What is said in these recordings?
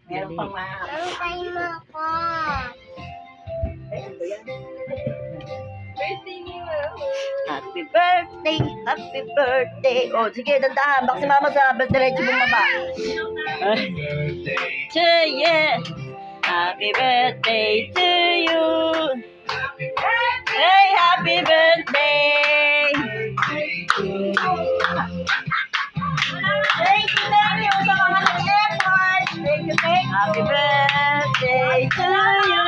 Meron pang Ano kayo mo ko? Ay, ano yan? Birthday ni Happy birthday, happy birthday. Oh, sige, dandahan. Baka si mama sa diretso bumaba. To you. Happy birthday to you. Hey, happy birthday. Thank you, sa mga nag-effort. Thank you. Happy birthday to you.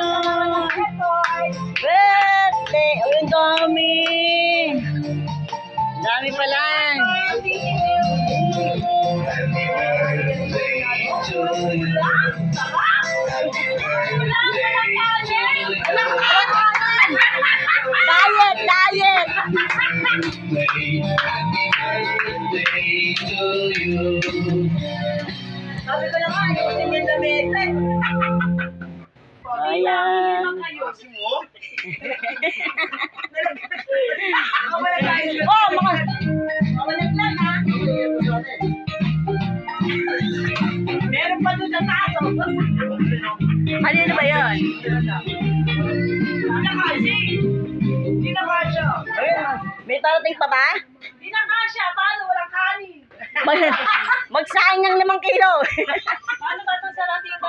Birthday. Oh, yung dami. Dami pala. Diet. Sabi ko naman, ayusin yung lamesa. Ayan. Oh, mawalag ha. Meron pa doon sa tato. Ano ba yun? Hindi na kasya. May parating pa ba? Hindi na kasya. Paano? Walang kanin. Magsaing ng 5 kilo. Paano ba ito sa lahat yung